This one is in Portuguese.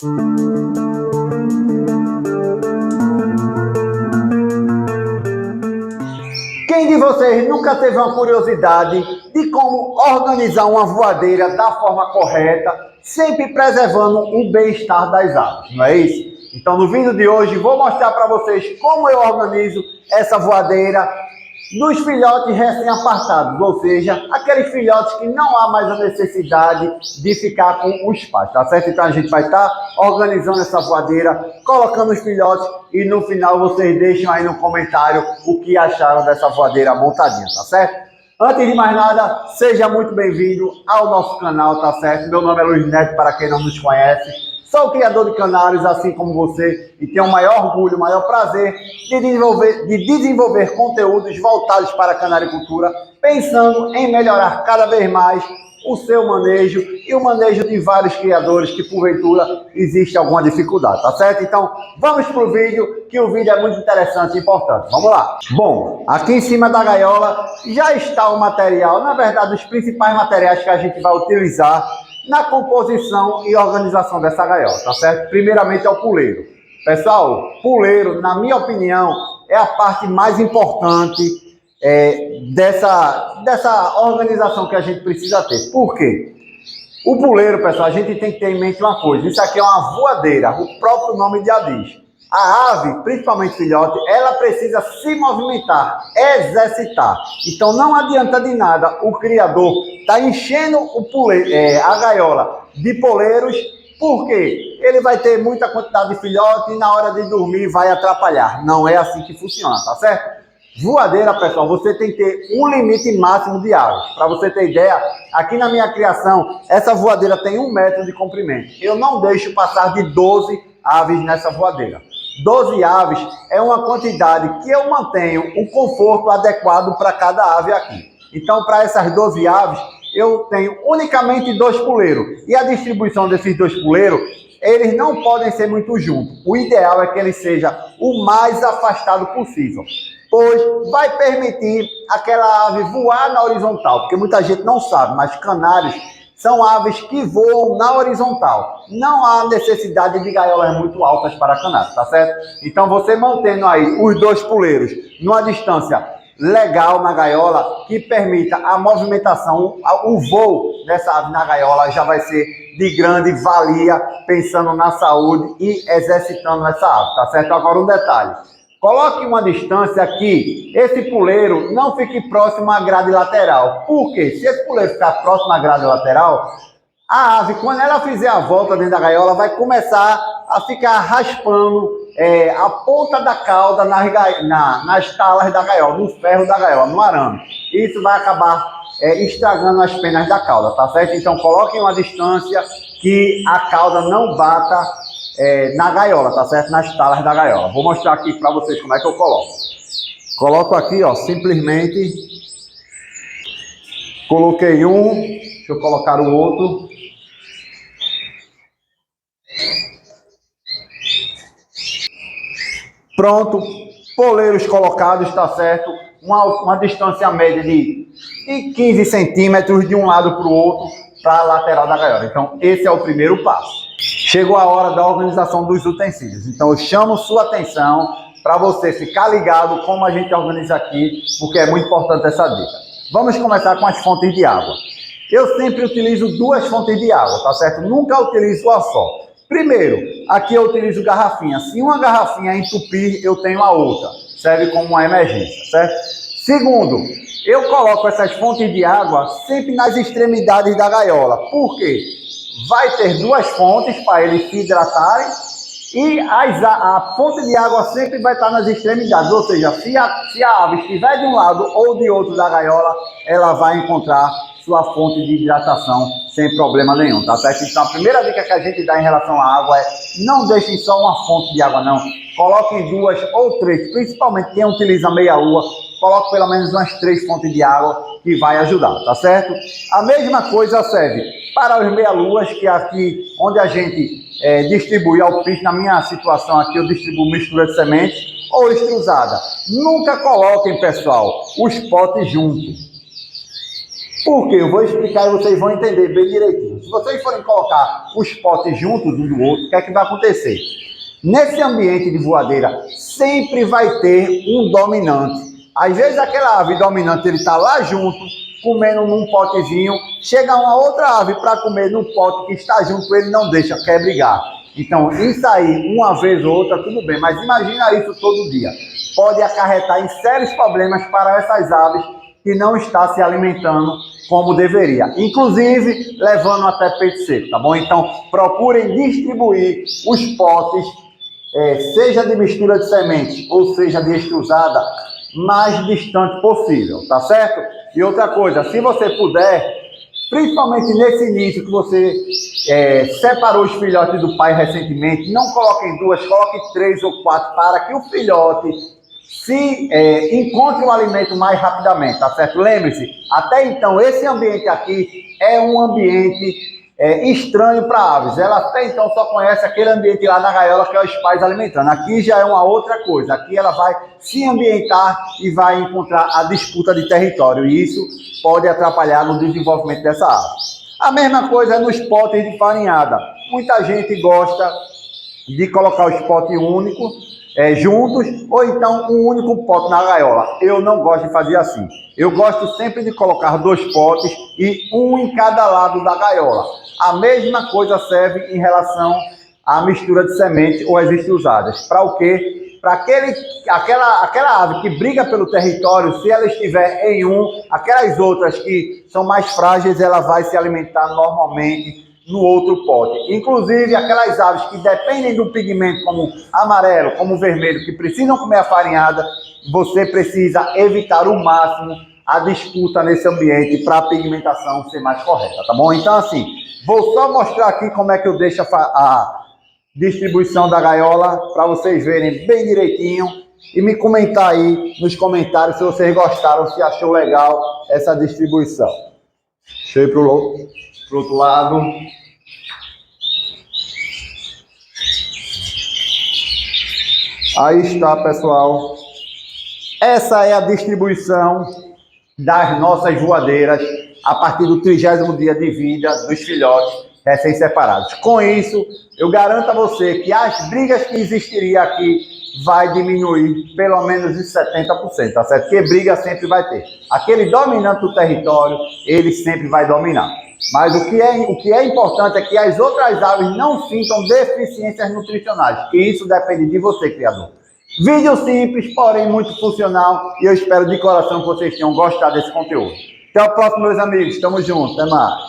Quem de vocês nunca teve uma curiosidade de como organizar uma voadeira da forma correta, sempre preservando o bem-estar das aves, não é isso? Então no vídeo de hoje vou mostrar para vocês como eu organizo essa voadeira dos filhotes recém-apartados, ou seja, aqueles filhotes que não há mais a necessidade de ficar com os pais, tá certo? Então a gente vai estar organizando essa voadeira, colocando os filhotes e no final vocês deixam aí no comentário o que acharam dessa voadeira montadinha, tá certo? Antes de mais nada, seja muito bem-vindo ao nosso canal, tá certo? Meu nome é Luiz Neto, para quem não nos conhece. Sou o criador de canários, assim como você, e tenho o maior orgulho, o maior prazer de desenvolver conteúdos voltados para a canaricultura, pensando em melhorar cada vez mais o seu manejo e o manejo de vários criadores que, porventura, existe alguma dificuldade, tá certo? Então, vamos para o vídeo, que o vídeo é muito interessante e importante. Vamos lá! Bom, aqui em cima da gaiola já está o material, na verdade, os principais materiais que a gente vai utilizar na composição e organização dessa gaiola, tá certo? Primeiramente é o puleiro. Pessoal, puleiro, na minha opinião, é a parte mais importante dessa organização que a gente precisa ter. Por quê? O puleiro, pessoal, a gente tem que ter em mente uma coisa. Isso aqui é uma voadeira, o próprio nome já diz. A ave, principalmente filhote, ela precisa se movimentar, exercitar. Então não adianta de nada o criador tá enchendo a gaiola de poleiros, porque ele vai ter muita quantidade de filhote e na hora de dormir vai atrapalhar. Não é assim que funciona, tá certo? Voadeira, pessoal, você tem que ter um limite máximo de aves. Para você ter ideia, aqui na minha criação, essa voadeira tem 1 metro de comprimento. Eu não deixo passar de 12 aves nessa voadeira. 12 aves é uma quantidade que eu mantenho o conforto adequado para cada ave aqui. Então, para essas 12 aves, eu tenho unicamente 2 puleiros. E a distribuição desses 2 puleiros, eles não podem ser muito juntos. O ideal é que ele seja o mais afastado possível, pois vai permitir aquela ave voar na horizontal, porque muita gente não sabe, mas canários são aves que voam na horizontal. Não há necessidade de gaiolas muito altas para canários, tá certo? Então você mantendo aí os 2 puleiros numa distância legal na gaiola, que permita a movimentação, o voo dessa ave na gaiola já vai ser de grande valia, pensando na saúde e exercitando essa ave, tá certo? Agora um detalhe. Coloque uma distância que esse puleiro não fique próximo à grade lateral. Por quê? Se esse puleiro ficar próximo à grade lateral, a ave, quando ela fizer a volta dentro da gaiola, vai começar a ficar raspando a ponta da cauda nas talas da gaiola, no ferro da gaiola, no arame. Isso vai acabar estragando as penas da cauda, tá certo? Então coloquem uma distância que a cauda não bata na gaiola, tá certo? Nas talas da gaiola. Vou mostrar aqui para vocês como é que eu coloco. Coloco aqui, ó, simplesmente coloquei um, deixa eu colocar o outro. Pronto, poleiros colocados, tá certo? Uma distância média de 15 centímetros de um lado para o outro, para a lateral da gaiola. Então, esse é o primeiro passo. Chegou a hora da organização dos utensílios. Então, eu chamo sua atenção para você ficar ligado como a gente organiza aqui, porque é muito importante essa dica. Vamos começar com as fontes de água. Eu sempre utilizo 2 fontes de água, tá certo? Nunca utilizo uma só. Primeiro, aqui eu utilizo garrafinha. Se uma garrafinha entupir, eu tenho a outra. Serve como uma emergência, certo? Segundo, eu coloco essas fontes de água sempre nas extremidades da gaiola. Por quê? Vai ter 2 fontes para eles se hidratarem e a fonte de água sempre vai estar nas extremidades. Ou seja, se a ave estiver de um lado ou de outro da gaiola, ela vai encontrar sua fonte de hidratação sem problema nenhum, tá certo? Então a primeira dica que a gente dá em relação à água é não deixem só uma fonte de água não, coloquem 2 ou 3, principalmente quem utiliza meia-lua, coloque pelo menos umas 3 fontes de água que vai ajudar, tá certo? A mesma coisa serve para os meia-luas, que aqui onde a gente distribui alpiste, na minha situação aqui eu distribuo mistura de sementes ou extrusada. Nunca coloquem, pessoal, os potes juntos. Por quê? Eu vou explicar e vocês vão entender bem direitinho. Se vocês forem colocar os potes juntos um do outro, o que é que vai acontecer? Nesse ambiente de voadeira, sempre vai ter um dominante. Às vezes aquela ave dominante, ele está lá junto, comendo num potezinho, chega uma outra ave para comer num pote que está junto, ele não deixa, quer brigar. Então, isso aí, uma vez ou outra, tudo bem, mas imagina isso todo dia. Pode acarretar em sérios problemas para essas aves que não estão se alimentando como deveria, inclusive levando até peito seco, tá bom? Então, procurem distribuir os potes, seja de mistura de semente ou seja de extrusada, mais distante possível, tá certo? E outra coisa, se você puder, principalmente nesse início que você separou os filhotes do pai recentemente, não coloquem duas, coloquem 3 ou 4 para que o filhote se encontre o alimento mais rapidamente, tá certo? Lembre-se, até então esse ambiente aqui é um ambiente estranho para aves. Ela até então só conhece aquele ambiente lá na gaiola que é os pais alimentando. Aqui já é uma outra coisa. Aqui ela vai se ambientar e vai encontrar a disputa de território. E isso pode atrapalhar no desenvolvimento dessa ave. A mesma coisa é nos potes de farinhada. Muita gente gosta de colocar os potes únicos juntos, ou então um único pote na gaiola. Eu não gosto de fazer assim. Eu gosto sempre de colocar 2 potes e um em cada lado da gaiola. A mesma coisa serve em relação à mistura de semente ou as extrusadas. Para o quê? Para aquela ave que briga pelo território, se ela estiver em aquelas outras que são mais frágeis, ela vai se alimentar normalmente no outro pote. Inclusive, aquelas aves que dependem do pigmento como amarelo, como vermelho, que precisam comer a farinhada, você precisa evitar o máximo a disputa nesse ambiente para a pigmentação ser mais correta, tá bom? Então, assim, vou só mostrar aqui como é que eu deixo a distribuição da gaiola para vocês verem bem direitinho e me comentar aí nos comentários se vocês gostaram, se achou legal essa distribuição. Deixa eu ir pro outro lado. Aí está, pessoal. Essa é a distribuição das nossas voadeiras a partir do 30º dia de vida dos filhotes recém-separados. Com isso, eu garanto a você que as brigas que existiriam aqui vai diminuir pelo menos em 70%, tá certo? Porque briga sempre vai ter. Aquele dominante do território, ele sempre vai dominar. Mas o que é importante é que as outras aves não sintam deficiências nutricionais. E isso depende de você, criador. Vídeo simples, porém muito funcional. E eu espero de coração que vocês tenham gostado desse conteúdo. Até o próximo, meus amigos. Tamo junto. Até mais.